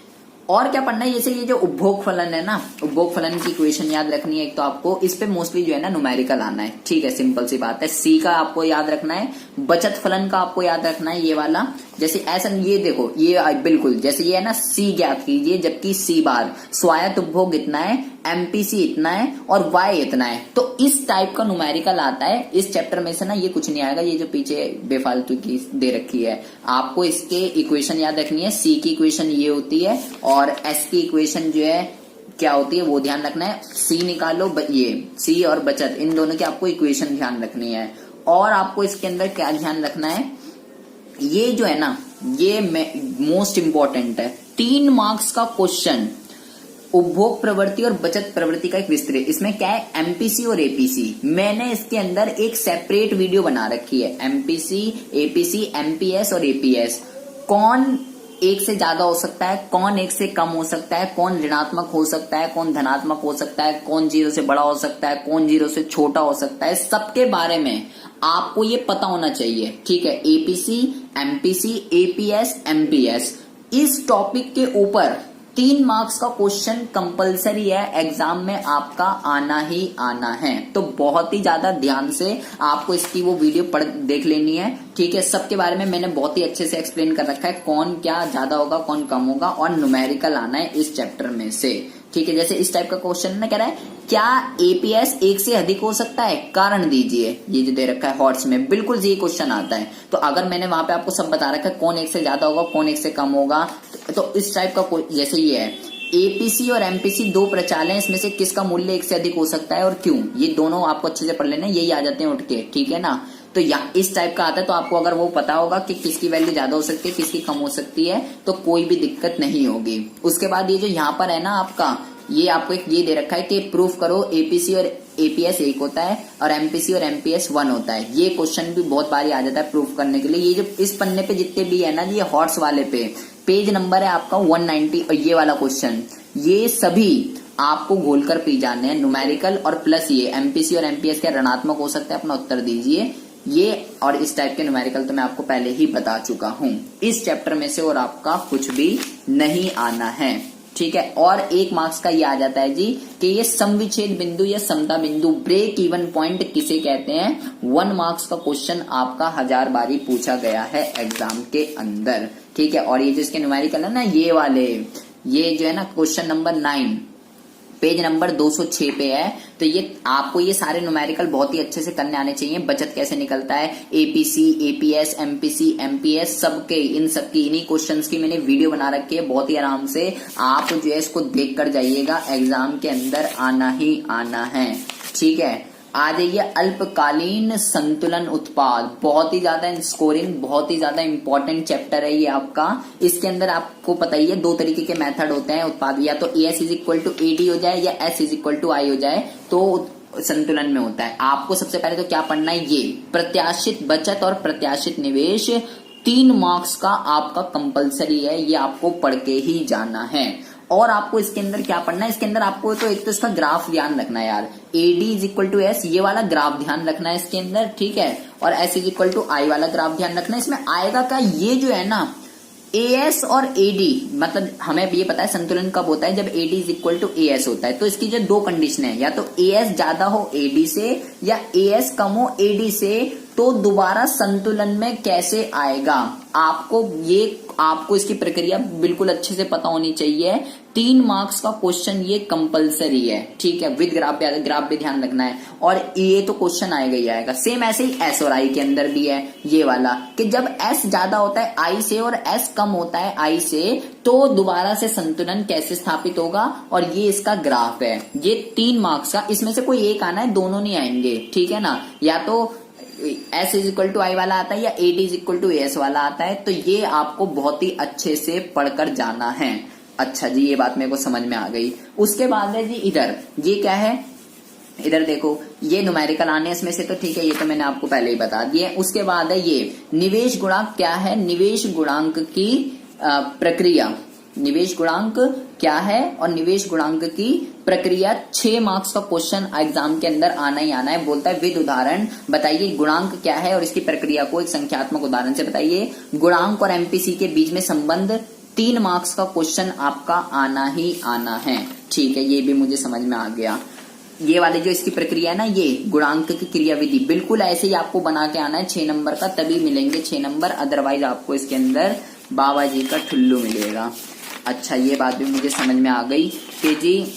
और क्या पढ़ना है, जैसे ये जो उपभोग फलन है ना, उपभोग फलन की इक्वेशन याद रखनी है एक तो आपको, इस पे मोस्टली जो है ना न्यूमेरिकल आना है, ठीक है, सिंपल सी बात है। सी का आपको याद रखना है, बचत फलन का आपको याद रखना है, ये वाला। जैसे ऐसा ये देखो, ये बिल्कुल जैसे ये है ना, सी ज्ञात कीजिए, जबकि सी बार स्वायत्त उपभोग इतना है, एमपीसी इतना है और वाई इतना है, तो इस टाइप का न्यूमेरिकल आता है। इस चैप्टर में से ना ये कुछ नहीं आएगा, ये जो पीछे बेफालतू की दे रखी है, आपको इसके इक्वेशन याद रखनी है। सी की इक्वेशन ये होती है और एस की इक्वेशन जो है क्या होती है वो ध्यान रखना है। सी निकालो, ये सी और बचत, इन दोनों की आपको इक्वेशन ध्यान रखनी है। और आपको इसके अंदर क्या ध्यान रखना है, ये जो है ना, ये मोस्ट इंपॉर्टेंट है। 3 मार्क्स का क्वेश्चन, उपभोग प्रवृत्ति और बचत प्रवृत्ति का एक विस्तृत, इसमें क्या है, एमपीसी और एपीसी। मैंने इसके अंदर एक सेपरेट वीडियो बना रखी है, एमपीसी, एपीसी, एमपीएस और एपीएस। कौन एक से ज्यादा हो सकता है, कौन एक से कम हो सकता है, कौन ऋणात्मक हो सकता है, कौन धनात्मक हो सकता है, कौन 0 से बड़ा हो सकता है, कौन 0 से छोटा हो सकता है, सबके बारे में आपको ये पता होना चाहिए, ठीक है। एपीसी, एमपीसी, एपीएस, एमपीएस, इस टॉपिक के ऊपर 3 मार्क्स का क्वेश्चन कंपलसरी है, एग्जाम में आपका आना ही आना है। तो बहुत ही ज्यादा ध्यान से आपको इसकी वो वीडियो देख लेनी है, ठीक है। सबके बारे में मैंने बहुत ही अच्छे से एक्सप्लेन कर रखा है, कौन क्या ज्यादा होगा, कौन कम होगा, और न्यूमेरिकल आना है इस चैप्टर में से, ठीक है। जैसे इस टाइप का क्वेश्चन ना, कह रहा है क्या एपीएस 1 से अधिक हो सकता है, कारण दीजिए, ये जो दे रखा है हॉट्स में, बिल्कुल ये क्वेश्चन आता है। तो अगर मैंने वहां पे आपको सब बता रखा है, कौन 1 से ज्यादा होगा, कौन 1 से कम होगा, तो इस टाइप का जैसे ये है, एपीसी और एमपीसी 2 प्रचालन, इसमें से किसका मूल्य 1 से अधिक हो सकता है और क्यों, ये दोनों आपको अच्छे से पढ़ लेना, यही आ जाते हैं उठ के, ठीक है ना। तो इस टाइप का आता है, तो आपको अगर वो पता होगा कि किसकी वैल्यू ज्यादा हो सकती है, किसकी कम हो सकती है, तो कोई भी दिक्कत नहीं होगी। उसके बाद ये जो यहाँ पर है ना आपका, ये आपको एक ये दे रखा है कि प्रूफ करो एपीसी और एपीएस 1 होता है और एमपीसी और एमपीएस 1 होता है। ये क्वेश्चन भी बहुत बारी आ जाता है प्रूफ करने के लिए। ये जो इस पन्ने पे जितने भी है ना, ये हॉट्स वाले पे पेज नंबर है आपका 190, और ये वाला क्वेश्चन, ये सभी आपको घोल कर पी जाने हैं, न्यूमेरिकल और प्लस ये एमपीसी और एमपीएस क्या ऋणात्मक हो सकता है, अपना उत्तर दीजिए। ये और इस टाइप के न्यूमेरिकल तो मैं आपको पहले ही बता चुका हूं इस चैप्टर में से, और आपका कुछ भी नहीं आना है, ठीक है। और 1 मार्क्स का ये आ जाता है जी कि ये समविच्छेद बिंदु या समता बिंदु, ब्रेक इवन पॉइंट किसे कहते हैं। 1 मार्क्स का क्वेश्चन आपका 1000 बारी पूछा गया है एग्जाम के अंदर, ठीक है। और ये जिसके न्यूमेरिकल है ना, ये वाले, ये जो है ना क्वेश्चन नंबर 9, पेज नंबर 206 पे है। तो ये आपको ये सारे न्यूमेरिकल बहुत ही अच्छे से करने आने चाहिए। बचत कैसे निकलता है, एपीसी, एपीएस, एमपीसी, एमपीएस, सबके इन सबकी इन्हीं क्वेश्चंस की मैंने वीडियो बना रखी है। बहुत ही आराम से आप जो है इसको देख कर जाइएगा, एग्जाम के अंदर आना ही आना है। ठीक है, आ जाइए अल्पकालीन संतुलन उत्पाद, बहुत ही ज्यादा स्कोरिंग, बहुत ही ज्यादा इंपॉर्टेंट चैप्टर है ये आपका। इसके अंदर आपको पता ही है 2 तरीके के मेथड होते हैं उत्पाद, या तो S is equal to AD हो जाए या S is equal to I हो जाए, तो संतुलन में होता है। आपको सबसे पहले तो क्या पढ़ना है, ये प्रत्याशित बचत और प्रत्याशित निवेश 3 मार्क्स का आपका कंपलसरी है, ये आपको पढ़ के ही जाना है। और आपको इसके अंदर क्या पढ़ना है, इसके अंदर आपको तो एक तो इसका ग्राफ ध्यान रखना है यार, AD is equal to S, ये वाला ग्राफ ध्यान रखना है इसके अंदर, ठीक है। और S is equal to I वाला ग्राफ ध्यान रखना है। इसमें आएगा क्या, ये जो है ना एएस और एडी, मतलब हमें ये पता है संतुलन कब होता है, जब AD is equal to AS होता है। तो इसकी जो 2 कंडीशन है, या तो एएस ज्यादा हो एडी से या एएस कम हो एडी से, तो दोबारा संतुलन में कैसे आएगा, आपको इसकी प्रक्रिया बिल्कुल अच्छे से पता होनी चाहिए। 3 मार्क्स का क्वेश्चन ये कंपलसरी है, ठीक है, विद ग्राफ भी ध्यान रखना है। और ये तो क्वेश्चन आएगा ही आएगा। सेम ऐसे ही एस और आई के अंदर भी है ये वाला, कि जब एस ज्यादा होता है आई से और एस कम होता है आई से, तो दोबारा से संतुलन कैसे स्थापित होगा, और ये इसका ग्राफ है। ये 3 मार्क्स का, इसमें से कोई एक आना है, दोनों नहीं आएंगे, ठीक है ना। या तो S is equal to I वाला आता है या AD is equal to S वाला आता है। तो ये आपको बहुत ही अच्छे से पढ़कर जाना है। अच्छा जी, ये बात मेरे को समझ में आ गई। उसके बाद है जी इधर, ये क्या है, इधर देखो ये न्यूमेरिकल आने इसमें से, तो ठीक है, ये तो मैंने आपको पहले ही बता दिया। उसके बाद है ये निवेश गुणांक क्या है, निवेश गुणांक की प्रक्रिया, निवेश गुणांक क्या है और निवेश गुणांक की प्रक्रिया। 6 मार्क्स का क्वेश्चन एग्जाम के अंदर आना ही आना है। बोलता है विद उदाहरण बताइए गुणांक क्या है और इसकी प्रक्रिया को एक संख्यात्मक उदाहरण से बताइए। गुणांक और एमपीसी के बीच में संबंध, 3 मार्क्स का क्वेश्चन आपका आना ही आना है, ठीक है, ये भी मुझे समझ में आ गया। ये वाले जो इसकी प्रक्रिया है ना, ये गुणांक की क्रियाविधि बिल्कुल ऐसे ही आपको बना के आना है 6 नंबर का, तभी मिलेंगे 6 नंबर, अदरवाइज आपको इसके अंदर बाबा जी का ठुल्लू मिलेगा। अच्छा, ये बात भी मुझे समझ में आ गई कि जी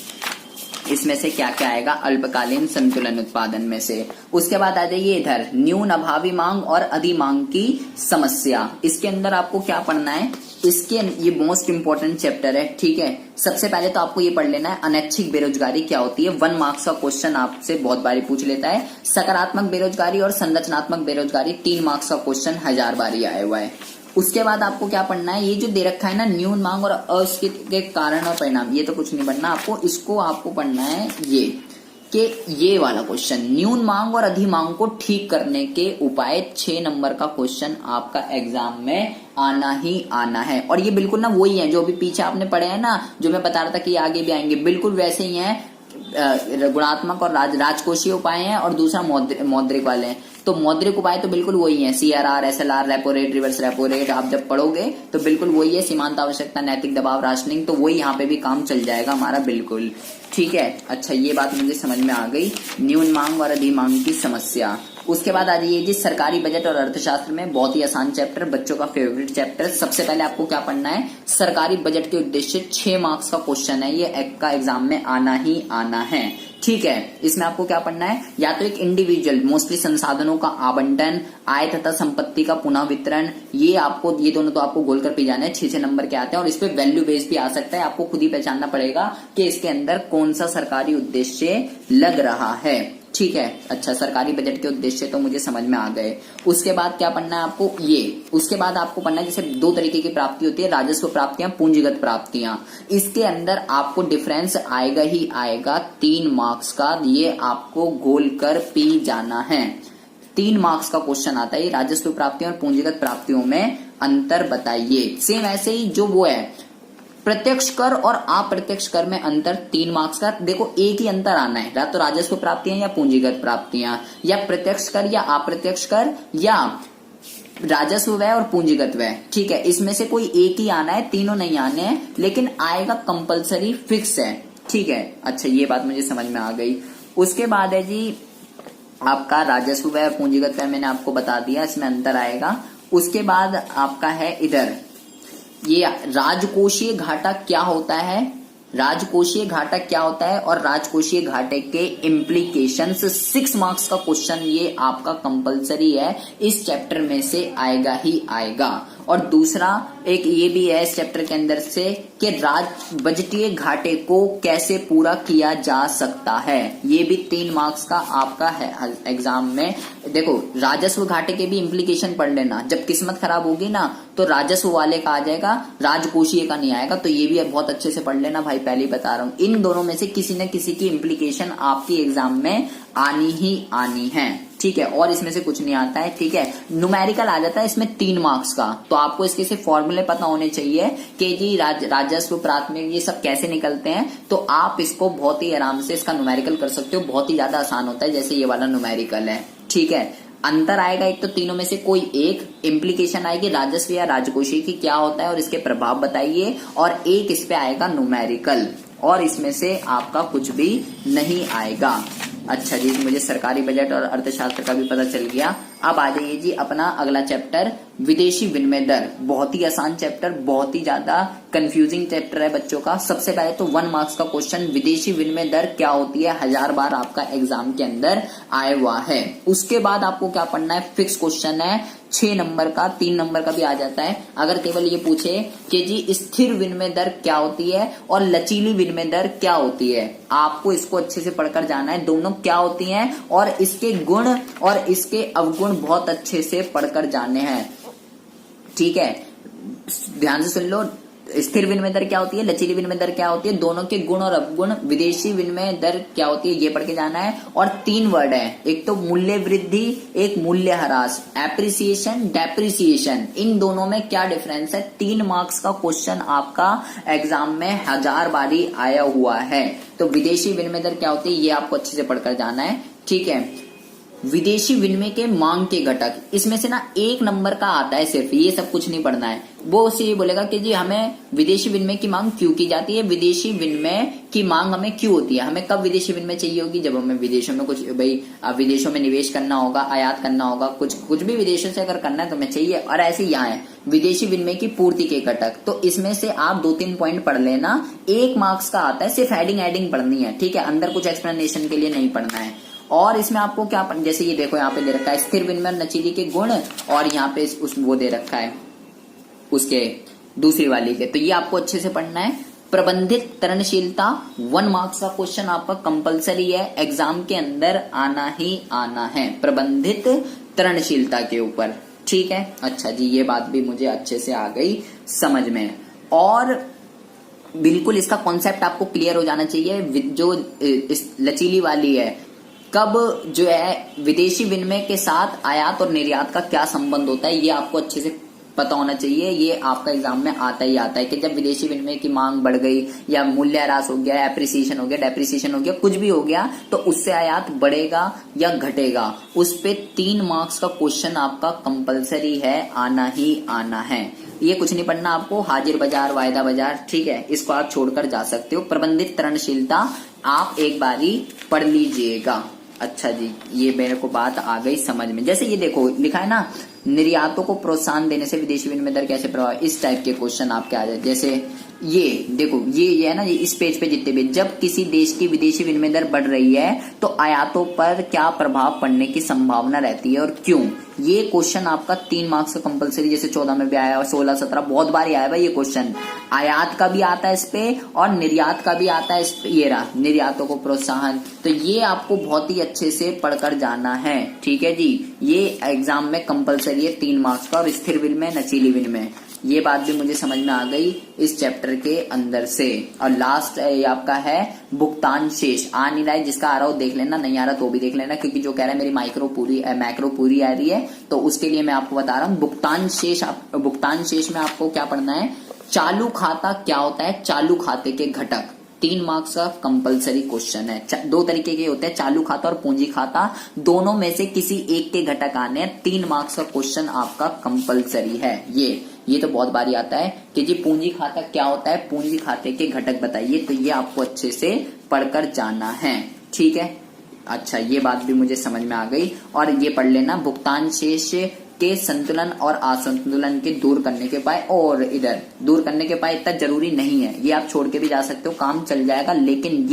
इसमें से क्या क्या आएगा अल्पकालीन संतुलन उत्पादन में से। उसके बाद आ जाइए इधर न्यून अभावी मांग और अधिमांग की समस्या। इसके अंदर आपको क्या पढ़ना है, इसके ये मोस्ट इंपोर्टेंट चैप्टर है, ठीक है। सबसे पहले तो आपको ये पढ़ लेना है अनैच्छिक बेरोजगारी क्या होती है। 1 मार्क्स का क्वेश्चन आपसे बहुत बारी पूछ लेता है। सकारात्मक बेरोजगारी और संरचनात्मक बेरोजगारी 3 मार्क्स का क्वेश्चन 1000 बारी आया हुआ है। उसके बाद आपको क्या पढ़ना है, ये जो दे रखा है ना न्यून मांग और अस्थित के कारण और परिणाम, ये तो कुछ नहीं पढ़ना आपको, इसको आपको पढ़ना है ये कि ये वाला क्वेश्चन न्यून मांग और अधिमांग को ठीक करने के उपाय। 6 नंबर का क्वेश्चन आपका एग्जाम में आना ही आना है। और ये बिल्कुल ना वही है जो अभी पीछे आपने पढ़े हैं ना, जो मैं बता रहा था कि आगे भी आएंगे, बिल्कुल वैसे ही है। गुणात्मक और राजकोषीय उपाय हैं और दूसरा मौद्रिक वाले हैं। तो मौद्रिक उपाय तो बिल्कुल वही है, CRR, SLR, repo rate, reverse repo rate, आप जब पढ़ोगे तो बिल्कुल वही है। सीमांत आवश्यकता, नैतिक दबाव, राशनिंग, तो वही यहाँ पे भी काम चल जाएगा हमारा, बिल्कुल ठीक है। अच्छा, ये बात मुझे समझ में आ गई, न्यून मांग और अधिमांग की समस्या। उसके बाद आ जाइए जी सरकारी बजट और अर्थशास्त्र में, बहुत ही आसान चैप्टर, बच्चों का फेवरेट चैप्टर। सबसे पहले आपको क्या पढ़ना है, सरकारी बजट के उद्देश्य। 6 मार्क्स का क्वेश्चन है, ये एक का एग्जाम में आना ही आना है, ठीक है। इसमें आपको क्या पढ़ना है, या तो एक इंडिविजुअल मोस्टली संसाधनों का आवंटन, आय तथा संपत्ति का पुनः वितरण, ये दोनों तो आपको गोल कर पी जाने हैं, 6 नंबर के आते हैं। और इस पे वैल्यू बेस भी आ सकता है, आपको खुद ही पहचानना पड़ेगा कि इसके अंदर कौन सा सरकारी उद्देश्य लग रहा है, ठीक है। अच्छा, सरकारी बजट के उद्देश्य तो मुझे समझ में आ गए। उसके बाद क्या पढ़ना है आपको, ये उसके बाद आपको पढ़ना है जैसे 2 तरीके की प्राप्ति होती है, राजस्व प्राप्तियां, पूंजीगत प्राप्तियां। इसके अंदर आपको डिफरेंस आएगा ही आएगा 3 मार्क्स का, ये आपको गोल कर पी जाना है। 3 मार्क्स का क्वेश्चन आता है, राजस्व प्राप्तियों और पूंजीगत प्राप्तियों में अंतर बताइए। सेम ऐसे ही जो वो है प्रत्यक्ष कर और अप्रत्यक्ष कर में अंतर, 3 मार्क्स का। देखो एक ही अंतर आना है, या तो राजस्व प्राप्तियां या पूंजीगत प्राप्तियां, या प्रत्यक्ष कर या अप्रत्यक्ष कर, या राजस्व व्यय और पूंजीगत व्यय, ठीक है। इसमें से कोई एक ही आना है, तीनों नहीं आने हैं, लेकिन आएगा कंपलसरी, फिक्स है, ठीक है। अच्छा, ये बात मुझे समझ में आ गई। उसके बाद है जी आपका राजस्व व्यय और पूंजीगत व्यय, मैंने आपको बता दिया, इसमें अंतर आएगा। उसके बाद आपका है इधर ये राजकोषीय घाटा क्या होता है, राजकोषीय घाटा क्या होता है और राजकोषीय घाटे के इम्प्लीकेशंस, 6 मार्क्स का क्वेश्चन ये आपका कंपलसरी है, इस चैप्टर में से आएगा ही आएगा। और दूसरा एक ये भी है इस चैप्टर के अंदर से कि बजटीय घाटे को कैसे पूरा किया जा सकता है, ये भी 3 मार्क्स का आपका है एग्जाम में। देखो राजस्व घाटे के भी इम्प्लीकेशन पढ़ लेना, जब किस्मत खराब होगी ना तो राजस्व वाले का आ जाएगा, राजकोषीय का नहीं आएगा, तो ये भी बहुत अच्छे से पढ़ लेना भाई, पहले बता रहा हूं। इन दोनों में से किसी न किसी की इम्प्लीकेशन आपकी एग्जाम में आनी ही आनी है, ठीक है, और इसमें से कुछ नहीं आता है, ठीक है। न्यूमेरिकल आ जाता है इसमें 3 मार्क्स का, तो आपको इसके से फॉर्मूले पता होने चाहिए कि जी राजस्व, प्राथमिक, ये सब कैसे निकलते हैं, तो आप इसको बहुत ही आराम से इसका न्यूमेरिकल कर सकते हो, बहुत ही ज्यादा आसान होता है, जैसे ये वाला न्यूमेरिकल है, ठीक है। अंतर आएगा एक तो तीनों में से कोई एक, इम्प्लीकेशन आएगी राजस्व या राजकोषीय की क्या होता है और इसके प्रभाव बताइए, और एक इस पे आएगा न्यूमेरिकल, और इसमें से आपका कुछ भी नहीं आएगा। अच्छा जी, मुझे सरकारी बजट और अर्थशास्त्र का भी पता चल गया। अब आ जाइए जी अपना अगला चैप्टर, विदेशी विनिमय दर। बहुत ही आसान चैप्टर, बहुत ही ज्यादा कंफ्यूजिंग चैप्टर है बच्चों का। सबसे पहले तो 1 मार्क्स का क्वेश्चन, विदेशी विनिमय दर क्या होती है, 1000 बार आपका एग्जाम के अंदर आया हुआ है। उसके बाद आपको क्या पढ़ना है, फिक्स क्वेश्चन है 6 नंबर का, 3 नंबर का भी आ जाता है। अगर केवल ये पूछे कि जी स्थिर विनिमय दर क्या होती है और लचीली विनिमय दर क्या होती है, आपको इसको अच्छे से पढ़कर जाना है, दोनों क्या होती हैं और इसके गुण और इसके अवगुण बहुत अच्छे से पढ़कर जाने हैं, ठीक है। ध्यान से सुन लो, स्थिर विनिमय दर क्या होती है, लचीली विनिमय दर क्या होती है, दोनों के गुण और अवगुण, विदेशी विनिमय दर क्या होती है, ये पढ़ के जाना है। और 3 वर्ड है, एक तो मूल्य वृद्धि, एक मूल्य ह्रास, एप्रिसिएशन, डेप्रिसिएशन, इन दोनों में क्या डिफरेंस है। 3 मार्क्स का क्वेश्चन आपका एग्जाम में 1000 बारी आया हुआ है। तो विदेशी विनिमय दर क्या होती है ये आपको अच्छे से पढ़कर जाना है, ठीक है। विदेशी विनिमय के मांग के घटक, इसमें से ना 1 नंबर का आता है सिर्फ, ये सब कुछ नहीं पढ़ना है। वो उससे ये बोलेगा कि जी हमें विदेशी विनिमय की मांग क्यों की जाती है, विदेशी विनिमय की मांग हमें क्यों होती है, हमें कब विदेशी विनिमय चाहिए होगी, जब हमें विदेशों में कुछ विदेशों में निवेश करना होगा, आयात करना होगा, कुछ भी विदेशों से अगर करना है तो हमें चाहिए। और ऐसे यहाँ है विदेशी विनिमय की पूर्ति के घटक, तो इसमें से आप 2-3 पॉइंट पढ़ लेना। 1 मार्क्स का आता है, सिर्फ हेडिंग पढ़नी है, ठीक है, अंदर कुछ एक्सप्लेनेशन के लिए नहीं पढ़ना है। और इसमें आपको क्या, जैसे ये देखो यहाँ पे दे रखा है स्थिर विनिमय लचीली के गुण, और यहाँ पे वो दे रखा है उसके दूसरी वाली के, तो ये आपको अच्छे से पढ़ना है। प्रबंधित तरणशीलता, 1 मार्क्स का क्वेश्चन आपका कंपलसरी है, एग्जाम के अंदर आना ही आना है, प्रबंधित तरणशीलता के ऊपर, ठीक है। अच्छा जी, ये बात भी मुझे अच्छे से आ गई समझ में, और बिल्कुल इसका कॉन्सेप्ट आपको क्लियर हो जाना चाहिए। जो लचीली वाली है, कब जो है विदेशी विनिमय के साथ आयात और निर्यात का क्या संबंध होता है, ये आपको अच्छे से पता होना चाहिए। ये आपका एग्जाम में आता ही आता है कि जब विदेशी विनिमय की मांग बढ़ गई या मूल्य ह्रास हो गया, एप्रिसिएशन हो गया, डेप्रिसिएशन हो गया, कुछ भी हो गया, तो उससे आयात बढ़ेगा या घटेगा। उस पे 3 मार्क्स का क्वेश्चन आपका कंपलसरी है, आना ही आना है। ये कुछ नहीं पढ़ना आपको, हाजिर बाजार, वायदा बाजार, ठीक है, इसको आप छोड़कर जा सकते हो। प्रबंधित तरणशीलता आप एक बारी पढ़ लीजिएगा। अच्छा जी, ये मेरे को बात आ गई समझ में। जैसे ये देखो लिखा है ना, निर्यातों को प्रोत्साहन देने से विदेशी विनिमय दर कैसे प्रभावित, इस टाइप के क्वेश्चन आपके आ जाए। जैसे ये देखो, ये है ना, ये इस पेज पे जितने भी, जब किसी देश की विदेशी विनिमय दर बढ़ रही है तो आयातों पर क्या प्रभाव पड़ने की संभावना रहती है और क्यों, ये क्वेश्चन आपका 3 मार्क्स का कंपलसरी, जैसे 14 में भी आया, 16, 17 बहुत बार आया है ये क्वेश्चन। आयात का भी आता है इस पे और निर्यात का भी आता है इस पे, ये रहा निर्यातों को प्रोत्साहन, तो ये आपको बहुत ही अच्छे से पढ़कर जाना है, ठीक है जी। ये एग्जाम में कंपलसरी है 3 मार्क्स का। और स्थिर विनिमय, लचीली विनिमय, ये बात भी मुझे समझ में आ गई इस चैप्टर के अंदर से। और लास्ट ये आपका है भुगतान शेष, आ नहीं रहा है, जिसका आ रहा हो देख लेना, नहीं आ रहा तो भी देख लेना, क्योंकि जो कह रहा है मेरी मैक्रो पूरी आ रही है, तो उसके लिए मैं आपको बता रहा हूँ। भुगतान शेष में आपको क्या पढ़ना है, चालू खाता क्या होता है, चालू खाते के घटक, 3 मार्क्स का कंपलसरी क्वेश्चन है। 2 तरीके के होते हैं, चालू खाता और पूंजी खाता, दोनों में से किसी एक के घटक आने हैं। 3 मार्क्स का क्वेश्चन आपका कंपलसरी है। ये तो बहुत बारी आता है कि जी पूंजी खाता क्या होता है, पूंजी खाते के घटक बताइए, तो ये आपको अच्छे से पढ़कर जाना है, ठीक है। अच्छा, ये बात भी मुझे समझ में आ गई। और ये पढ़ लेना, भुगतान शेष के संतुलन और असंतुलन के दूर करने के उपाय, और इधर दूर करने के उपाय इतना जरूरी नहीं है, ये आप छोड़ के भी जा सकते हो, काम चल जाएगा। लेकिन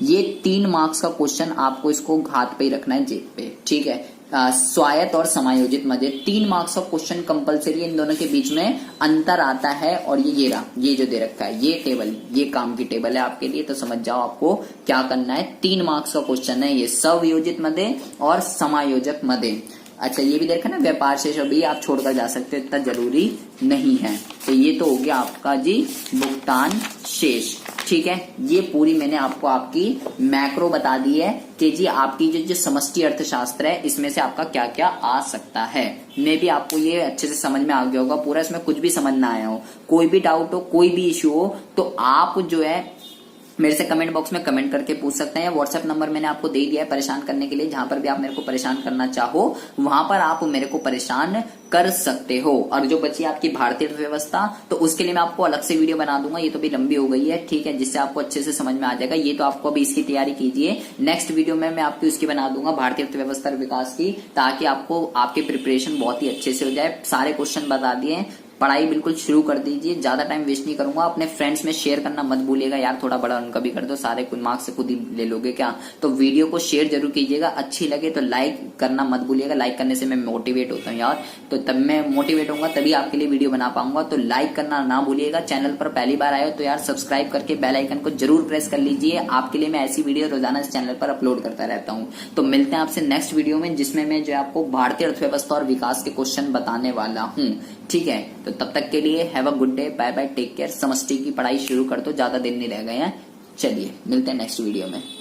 ये 3 मार्क्स का क्वेश्चन आपको इसको हाथ पे ही रखना है, जेब पे, ठीक है। स्वायत्त और समायोजित मध्य 3 मार्क्स का क्वेश्चन कंपलसरी, इन दोनों के बीच में अंतर आता है। और ये रहा, ये जो दे रखा है ये टेबल, ये काम की टेबल है आपके लिए, तो समझ जाओ आपको क्या करना है। 3 मार्क्स का क्वेश्चन है ये, सवयोजित मध्य और समायोजक मध्य। अच्छा, ये भी देखा ना, व्यापार शेष भी आप छोड़कर जा सकते हो, इतना जरूरी नहीं है। तो ये तो हो गया आपका जी भुगतान शेष, ठीक है। ये पूरी मैंने आपको आपकी मैक्रो बता दी है कि जी आपकी जो समष्टि अर्थशास्त्र है इसमें से आपका क्या क्या आ सकता है। मे भी आपको ये अच्छे से समझ में आ गया होगा पूरा, इसमें कुछ भी समझ ना आया हो, कोई भी डाउट हो, कोई भी इश्यू हो, तो आप जो है मेरे से कमेंट बॉक्स में कमेंट करके पूछ सकते हैं। व्हाट्सएप नंबर मैंने आपको दे दिया है परेशान करने के लिए, जहां पर भी आप मेरे को परेशान करना चाहो वहां पर आप मेरे को परेशान कर सकते हो। और जो बची आपकी भारतीय अर्थव्यवस्था, तो उसके लिए मैं आपको अलग से वीडियो बना दूंगा, ये तो भी लंबी हो गई है, ठीक है, जिससे आपको अच्छे से समझ में आ जाएगा। ये तो आपको अभी इसकी तैयारी कीजिए, नेक्स्ट वीडियो में मैं आपकी उसकी बना दूंगा भारतीय अर्थव्यवस्था और विकास की, ताकि आपको आपकी प्रिपरेशन बहुत ही अच्छे से हो जाए। सारे क्वेश्चन बता दिए, पढ़ाई बिल्कुल शुरू कर दीजिए, ज्यादा टाइम वेस्ट नहीं करूंगा। अपने फ्रेंड्स में शेयर करना मत भूलिएगा यार, थोड़ा बड़ा उनका भी कर दो, सारे कुछ मार्क्स से खुद ही ले लोगे क्या। तो वीडियो को शेयर जरूर कीजिएगा, अच्छी लगे तो लाइक करना मत भूलिएगा, लाइक करने से मैं मोटिवेट होता हूँ यार, तो तब मैं मोटिवेट होऊंगा, तभी आपके लिए वीडियो बना पाऊंगा। तो लाइक करना ना भूलिएगा। चैनल पर पहली बार आए हो तो यार सब्सक्राइब करके बेल आइकन को जरूर प्रेस कर लीजिए, आपके लिए मैं ऐसी वीडियो रोजाना इस चैनल पर अपलोड करता रहता हूँ। तो मिलते हैं आपसे नेक्स्ट वीडियो में, जिसमें मैं जो आपको भारतीय अर्थव्यवस्था और विकास के क्वेश्चन बताने वाला हूँ, ठीक है। तो तब तक के लिए have a good day, bye bye, take care. समष्टि की पढ़ाई शुरू कर दो, ज्यादा दिन नहीं रह गए हैं। चलिए मिलते हैं नेक्स्ट वीडियो में।